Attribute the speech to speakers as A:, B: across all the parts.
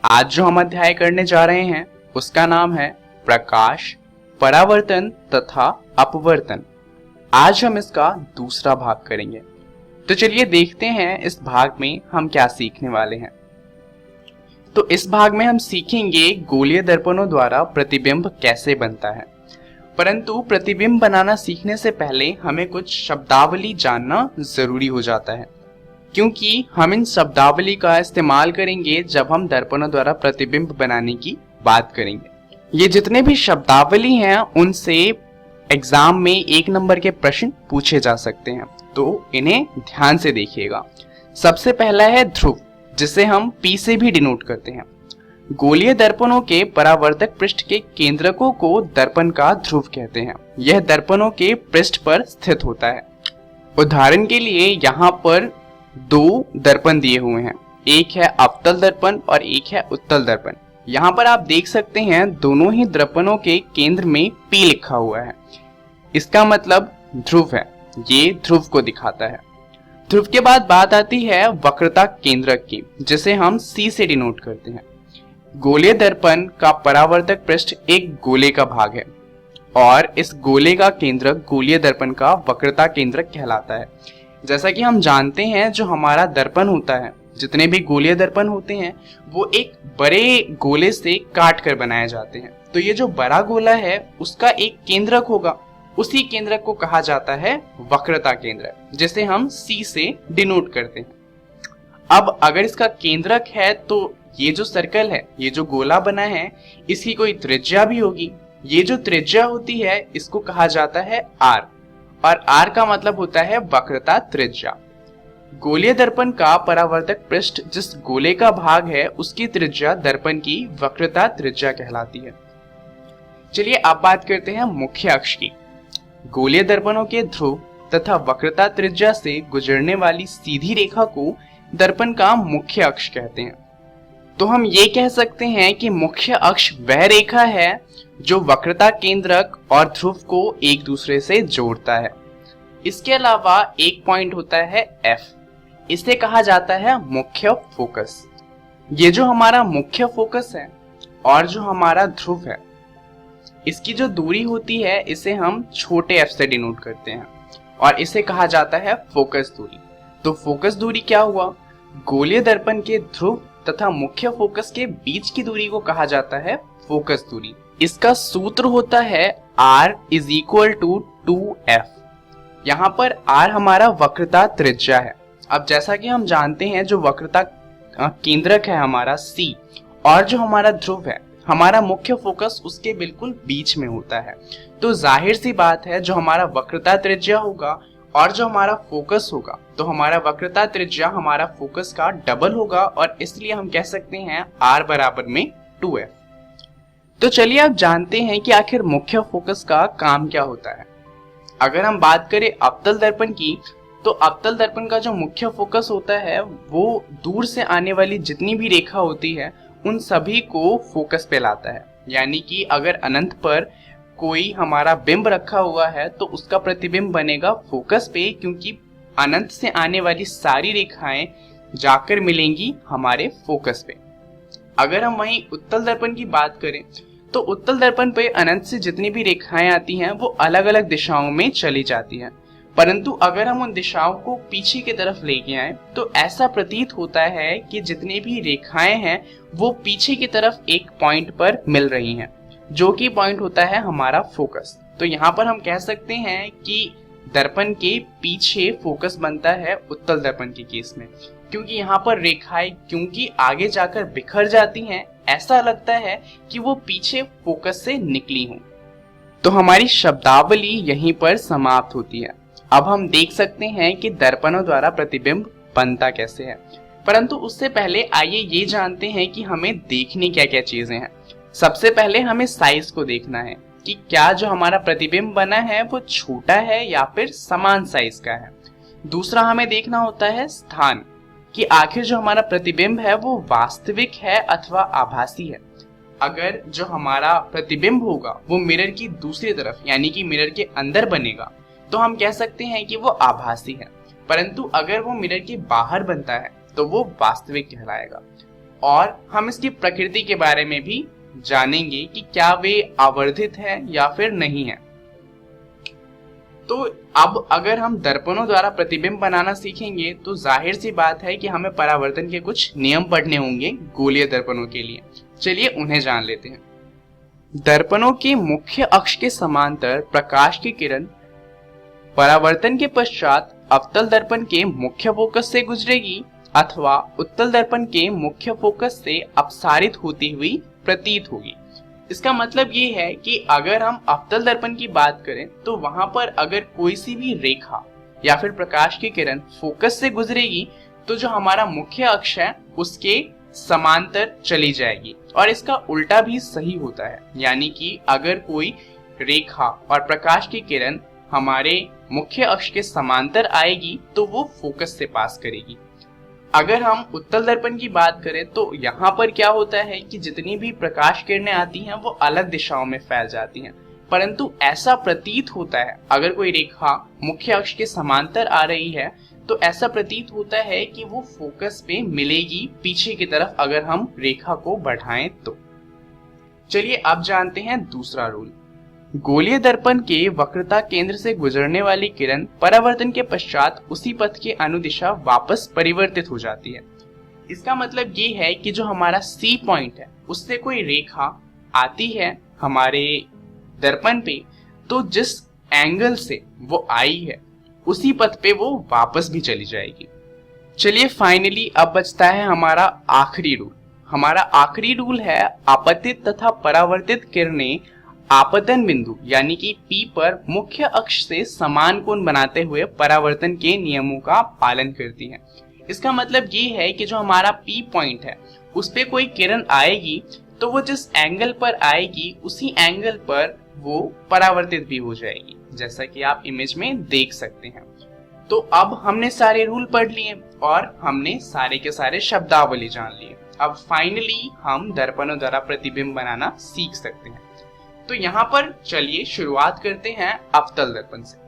A: आज जो हम अध्याय करने जा रहे हैं उसका नाम है प्रकाश, परावर्तन तथा अपवर्तन। आज हम इसका दूसरा भाग करेंगे। तो चलिए देखते हैं इस भाग में हम क्या सीखने वाले हैं। तो इस भाग में हम सीखेंगे गोलीय दर्पणों द्वारा प्रतिबिंब कैसे बनता है। परंतु प्रतिबिंब बनाना सीखने से पहले हमें कुछ शब्दावली जानना जरूरी हो जाता है, क्योंकि हम इन शब्दावली का इस्तेमाल करेंगे जब हम दर्पणों द्वारा प्रतिबिंब बनाने की बात करेंगे। ये जितने भी शब्दावली हैं उनसे एग्जाम में 1 नंबर के प्रश्न पूछे जा सकते हैं, तो इन्हें ध्यान से देखिएगा। सबसे पहला है ध्रुव, जिसे हम P से भी डिनोट करते हैं। गोलीय दर्पणों के परावर्तक पृष्ठ के केंद्रकों को दर्पण का ध्रुव कहते हैं। यह दर्पणों के पृष्ठ पर स्थित होता है। उदाहरण के लिए यहाँ पर 2 दर्पण दिए हुए हैं, एक है अवतल दर्पण और एक है उत्तल दर्पण। यहाँ पर आप देख सकते हैं दोनों ही दर्पणों के केंद्र में P लिखा हुआ है। इसका मतलब ध्रुव है, ये ध्रुव को दिखाता है। ध्रुव के बाद बात आती है वक्रता केंद्रक की, जिसे हम C से डिनोट करते हैं। गोलीय दर्पण का परावर्तक पृष्ठ एक गोले का भाग है और इस गोले का केंद्रक गोलीय दर्पण का वक्रता केंद्रक कहलाता है। जैसा कि हम जानते हैं जो हमारा दर्पण होता है, जितने भी गोलीय दर्पण होते हैं वो एक बड़े गोले से काट कर बनाए जाते हैं। तो ये जो बड़ा गोला है उसका एक केंद्रक होगा, उसी केंद्रक को कहा जाता है वक्रता केंद्रक, जिसे हम C से डिनोट करते हैं। अब अगर इसका केंद्रक है तो ये जो सर्कल है, ये जो गोला बना है, इसकी कोई त्रिज्या भी होगी। ये जो त्रिज्या होती है इसको कहा जाता है R, और R का मतलब होता है वक्रता त्रिज्या। गोलीय दर्पण का परावर्तक पृष्ठ जिस गोले का भाग है उसकी त्रिज्या दर्पण की वक्रता त्रिज्या कहलाती है। चलिए अब बात करते हैं मुख्य अक्ष की। गोलीय दर्पणों के ध्रुव तथा वक्रता त्रिज्या से गुजरने वाली सीधी रेखा को दर्पण का मुख्य अक्ष कहते हैं। तो हम ये कह सकते हैं कि मुख्य अक्ष वह रेखा है जो वक्रता केंद्रक और ध्रुव को एक दूसरे से जोड़ता है। इसके अलावा एक पॉइंट होता है F, इसे कहा जाता है मुख्य फोकस। ये जो हमारा मुख्य फोकस है और जो हमारा ध्रुव है, इसकी जो दूरी होती है इसे हम छोटे f से डिनोट करते हैं और इसे कहा जाता है फोकस दूरी। तो फोकस दूरी क्या हुआ? गोलीय दर्पण के ध्रुव तथा मुख्य फोकस के बीच की दूरी को कहा जाता है फोकस दूरी। इसका सूत्र होता है R = 2f। यहाँ पर R हमारा वक्रता त्रिज्या है। अब जैसा कि हम जानते हैं जो वक्रता केंद्रक है हमारा C और जो हमारा ध्रुव है, हमारा मुख्य फोकस उसके बिल्कुल बीच में होता है। तो जाहिर सी बात है जो हमारा वक्रता त्रिज्या होगा और जो हमारा फोकस होगा, तो हमारा वक्रता त्रिज्या हमारा फोकस का डबल होगा और इसलिए हम कह सकते हैं R = 2f। तो चलिए अब जानते हैं कि आखिर मुख्य फोकस का काम क्या होता है। अगर हम बात करें अवतल दर्पण की, तो अवतल दर्पण का जो मुख्य फोकस होता है वो दूर से आने वाली जितनी भी रेखा होती है उन सभी को फोकस पे लाता है। यानी कि अगर अनंत पर कोई हमारा बिंब रखा हुआ है तो उसका प्रतिबिंब बनेगा फोकस पे, क्योंकि अनंत से आने वाली सारी रेखाएं जाकर मिलेंगी हमारे फोकस पे। अगर हम वहीं उत्तल दर्पण की बात करें तो उत्तल दर्पण पे अनंत से जितनी भी रेखाएं आती हैं वो अलग अलग दिशाओं में चली जाती हैं, परंतु अगर हम उन दिशाओं को पीछे की तरफ लेके आए तो ऐसा प्रतीत होता है कि जितनी भी रेखाएं हैं वो पीछे की तरफ एक पॉइंट पर मिल रही हैं, जो कि पॉइंट होता है हमारा फोकस। तो यहाँ पर हम कह सकते हैं कि दर्पण के पीछे फोकस बनता है उत्तल दर्पण के केस में, क्योंकि यहाँ पर रेखाएं क्योंकि आगे जाकर बिखर जाती हैं, ऐसा लगता है कि वो पीछे फोकस से निकली हों। तो हमारी शब्दावली यहीं पर समाप्त होती है। अब हम देख सकते हैं कि दर्पणों द्वारा प्रतिबिंब बनता कैसे है, परंतु उससे पहले आइए ये जानते हैं कि हमें देखने क्या क्या चीजें हैं। सबसे पहले हमें साइज को देखना है कि क्या जो हमारा प्रतिबिंब बना है वो छोटा है या फिर समान साइज का है। दूसरा हमें देखना होता है स्थान, कि आखिर जो हमारा प्रतिबिंब है वो वास्तविक है अथवा आभासी है। अगर जो हमारा प्रतिबिंब होगा वो मिरर की दूसरी तरफ यानी कि मिरर के अंदर बनेगा तो हम कह सकते हैं कि वो आभासी है, परंतु अगर वो मिरर के बाहर बनता है तो वो वास्तविक कहलाएगा। और हम इसकी प्रकृति के बारे में भी जानेंगे कि क्या वे आवर्धित है या फिर नहीं है। तो अब अगर हम दर्पणों द्वारा प्रतिबिंब बनाना सीखेंगे तो जाहिर सी बात है कि हमें परावर्तन के कुछ नियम पढ़ने होंगे गोलीय दर्पणों के लिए। चलिए उन्हें जान लेते हैं। दर्पणों के मुख्य अक्ष के समांतर प्रकाश की किरण परावर्तन के पश्चात अवतल दर्पण के मुख्य फोकस से गुजरेगी अथवा उत्तल दर्पण के मुख्य फोकस से अपसारित होती हुई प्रतीत होगी। इसका मतलब ये है कि अगर हम अवतल दर्पण की बात करें तो वहां पर अगर कोई सी भी रेखा या फिर प्रकाश की किरण फोकस से गुजरेगी तो जो हमारा मुख्य अक्ष है उसके समांतर चली जाएगी, और इसका उल्टा भी सही होता है। यानी कि अगर कोई रेखा और प्रकाश की किरण हमारे मुख्य अक्ष के समांतर आएगी तो वो फोकस से पास करेगी। अगर हम उत्तल दर्पण की बात करें तो यहाँ पर क्या होता है कि जितनी भी प्रकाश किरणें आती हैं वो अलग दिशाओं में फैल जाती हैं, परंतु ऐसा प्रतीत होता है अगर कोई रेखा मुख्य अक्ष के समांतर आ रही है तो ऐसा प्रतीत होता है कि वो फोकस पे मिलेगी पीछे की तरफ अगर हम रेखा को बढ़ाएं तो। चलिए अब जानते हैं दूसरा रूल। गोलीय दर्पण के वक्रता केंद्र से गुजरने वाली किरण परावर्तन के पश्चात उसी पथ के अनुदिशा वापस परिवर्तित हो जाती है। इसका मतलब ये है कि जो हमारा सी पॉइंट है उससे कोई रेखा आती है हमारे दर्पण पे, तो जिस एंगल से वो आई है उसी पथ पे वो वापस भी चली जाएगी। चलिए फाइनली अब बचता है हमारा आखिरी रूल। हमारा आखिरी रूल है आपतित तथा परावर्तित किरणें आपतन बिंदु यानी कि P पर मुख्य अक्ष से समान कोण बनाते हुए परावर्तन के नियमों का पालन करती हैं। इसका मतलब ये है कि जो हमारा P पॉइंट है उस पे कोई किरण आएगी तो वो जिस एंगल पर आएगी उसी एंगल पर वो परावर्तित भी हो जाएगी, जैसा कि आप इमेज में देख सकते हैं। तो अब हमने सारे रूल पढ़ लिए और हमने सारे के सारे शब्दावली जान लिए। अब फाइनली हम दर्पणों द्वारा प्रतिबिंब बनाना सीख सकते हैं। तो यहाँ पर चलिए शुरुआत करते हैं अवतल दर्पण से।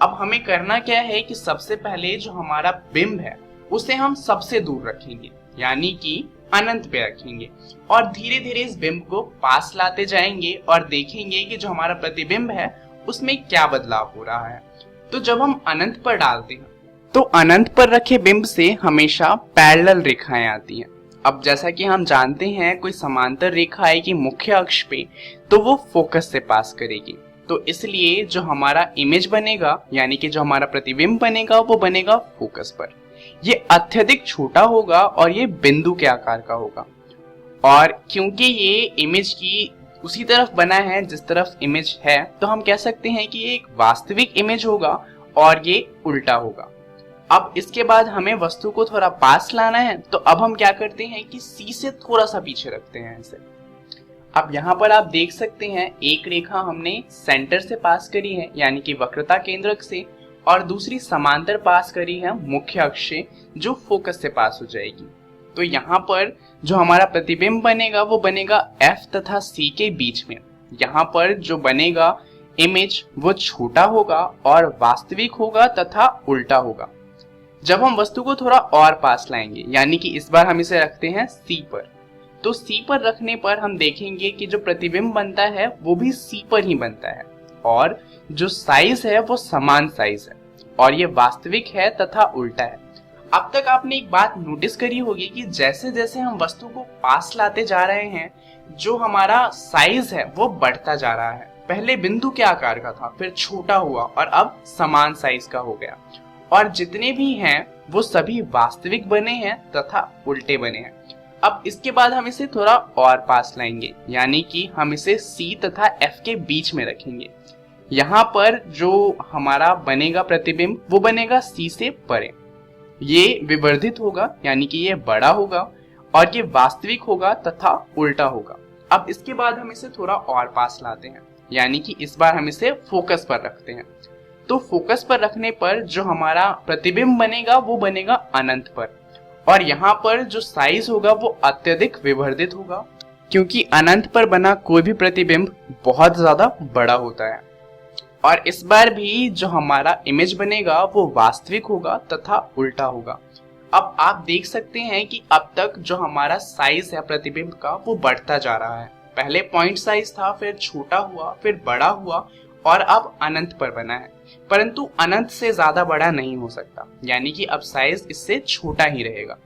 A: अब हमें करना क्या है कि सबसे पहले जो हमारा बिंब है उसे हम सबसे दूर रखेंगे, यानी कि अनंत पे रखेंगे, और धीरे धीरे इस बिंब को पास लाते जाएंगे और देखेंगे कि जो हमारा प्रतिबिंब है उसमें क्या बदलाव हो रहा है। तो जब हम अनंत पर डालते हैं तो अनंत पर रखे बिंब से हमेशा पैरेलल रेखाएं आती हैं। अब जैसा कि हम जानते हैं कोई समांतर रेखा आएगी मुख्य अक्ष पे तो वो फोकस से पास करेगी, तो इसलिए जो हमारा इमेज बनेगा यानी कि जो हमारा प्रतिबिंब बनेगा वो बनेगा फोकस पर। ये अत्यधिक छोटा होगा और ये बिंदु के आकार का होगा, और क्योंकि ये इमेज की उसी तरफ बना है जिस तरफ इमेज है तो हम कह सकते हैं कि ये एक वास्तविक इमेज होगा और ये उल्टा होगा। अब इसके बाद हमें वस्तु को थोड़ा पास लाना है, तो अब हम क्या करते हैं कि सी से थोड़ा सा पीछे रखते हैं ऐसे। अब यहाँ पर आप देख सकते हैं एक रेखा हमने सेंटर से पास करी है यानी कि वक्रता केंद्रक से, और दूसरी समांतर पास करी है मुख्य अक्ष से जो फोकस से पास हो जाएगी। तो यहाँ पर जो हमारा प्रतिबिंब बनेगा वो बनेगा F तथा C के बीच में। यहाँ पर जो बनेगा इमेज वो छोटा होगा और वास्तविक होगा तथा उल्टा होगा। जब हम वस्तु को थोड़ा और पास लाएंगे यानी कि इस बार हम इसे रखते हैं C पर, तो C पर रखने पर हम देखेंगे कि जो प्रतिबिंब बनता है वो भी C पर ही बनता है, और जो साइज है वो समान साइज है और ये वास्तविक है तथा उल्टा है। अब तक आपने एक बात नोटिस करी होगी कि जैसे जैसे हम वस्तु को पास लाते जा रहे हैं जो हमारा साइज है वो बढ़ता जा रहा है। पहले बिंदु के आकार का था, फिर छोटा हुआ और अब समान साइज का हो गया, और जितने भी हैं वो सभी वास्तविक बने हैं तथा उल्टे बने हैं। अब इसके बाद हम इसे थोड़ा और पास लाएंगे यानी कि हम इसे C तथा F के बीच में रखेंगे। यहाँ पर जो हमारा बनेगा प्रतिबिंब वो बनेगा C से परे, ये विवर्धित होगा यानी कि ये बड़ा होगा, और ये वास्तविक होगा तथा उल्टा होगा। अब इसके बाद हम इसे थोड़ा और पास लाते हैं यानी कि इस बार हम इसे फोकस पर रखते हैं। तो फोकस पर रखने पर जो हमारा प्रतिबिंब बनेगा वो बनेगा अनंत पर, और यहाँ पर जो साइज होगा वो अत्यधिक विवर्धित होगा, क्योंकि अनंत पर बना कोई भी प्रतिबिंब बहुत ज्यादा बड़ा होता है। और इस बार भी जो हमारा इमेज बनेगा वो वास्तविक होगा तथा उल्टा होगा। अब आप देख सकते हैं कि अब तक जो हमारा साइज है प्रतिबिंब का वो बढ़ता जा रहा है। पहले पॉइंट साइज था, फिर छोटा हुआ, फिर बड़ा हुआ और अब अनंत पर बना है। परंतु अनंत से ज्यादा बड़ा नहीं हो सकता, यानी कि अब साइज इससे छोटा ही रहेगा।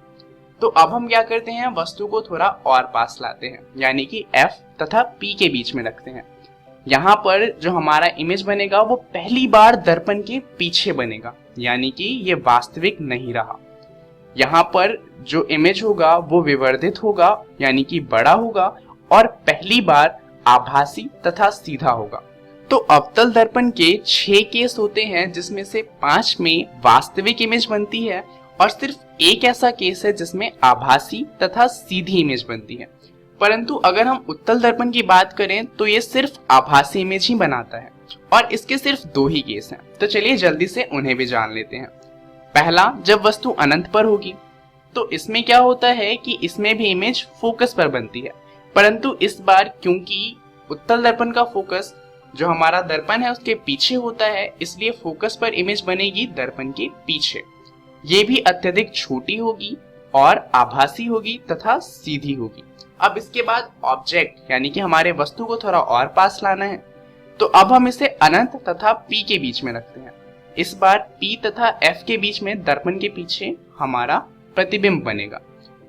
A: तो अब हम क्या करते हैं, वस्तु को थोड़ा और पास लाते हैं, यानी कि F तथा P के बीच में रखते हैं। यहाँ पर जो हमारा इमेज बनेगा वो पहली बार दर्पण के पीछे बनेगा, यानी कि ये वास्तविक नहीं रहा। यहाँ पर जो इमेज होगा वो विवर्धित होगा, यानी कि बड़ा होगा और पहली बार आभासी तथा सीधा होगा। तो अवतल दर्पण के 6 केस होते हैं, जिसमें से 5 में वास्तविक इमेज बनती है और सिर्फ एक ऐसा केस है जिसमें आभासी तथा सीधी इमेज बनती है। परंतु अगर हम उत्तल दर्पण की बात करें तो ये सिर्फ आभासी इमेज ही बनाता है और इसके सिर्फ 2 ही केस हैं। तो चलिए जल्दी से उन्हें भी जान लेते हैं। पहला, जब वस्तु अनंत पर होगी तो इसमें क्या होता है कि इसमें भी इमेज फोकस पर बनती है, परंतु इस बार क्योंकि उत्तल दर्पण का फोकस जो हमारा दर्पण है उसके पीछे होता है, इसलिए फोकस पर इमेज बनेगी दर्पण के पीछे। ये भी अत्यधिक छोटी होगी और आभासी होगी तथा सीधी होगी। अब इसके बाद ऑब्जेक्ट यानी कि हमारे वस्तु को थोड़ा और पास लाना है, तो अब हम इसे अनंत तथा P के बीच में रखते हैं। इस बार P तथा F के बीच में दर्पण के पीछे हमारा प्रतिबिंब बनेगा।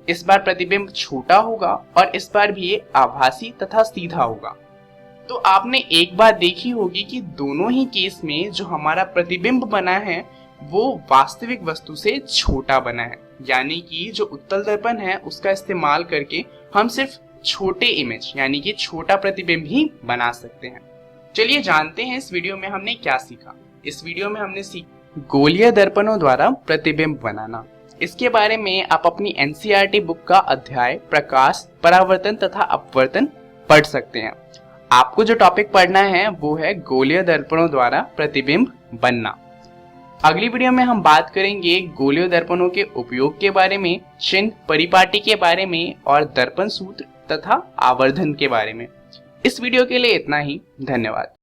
A: इस बार प्रतिबिंब छोटा होगा और इस बार भी ये आभासी तथा सीधा होगा। तो आपने एक बात देखी होगी कि दोनों ही केस में जो हमारा प्रतिबिंब बना है वो वास्तविक वस्तु से छोटा बना है, यानी कि जो उत्तल दर्पण है उसका इस्तेमाल करके हम सिर्फ छोटे इमेज यानी कि छोटा प्रतिबिंब ही बना सकते हैं। चलिए जानते हैं इस वीडियो में हमने क्या सीखा। इस वीडियो में हमने सीखा गोलीय दर्पणों द्वारा प्रतिबिंब बनाना। इसके बारे में आप अपनी NCERT बुक का अध्याय प्रकाश, परावर्तन तथा अपवर्तन पढ़ सकते हैं। आपको जो टॉपिक पढ़ना है वो है गोलीय दर्पणों द्वारा प्रतिबिंब बनना। अगली वीडियो में हम बात करेंगे गोलीय दर्पणों के उपयोग के बारे में, चिन्ह, परिपाटी के बारे में और दर्पण सूत्र तथा आवर्धन के बारे में। इस वीडियो के लिए इतना ही। धन्यवाद।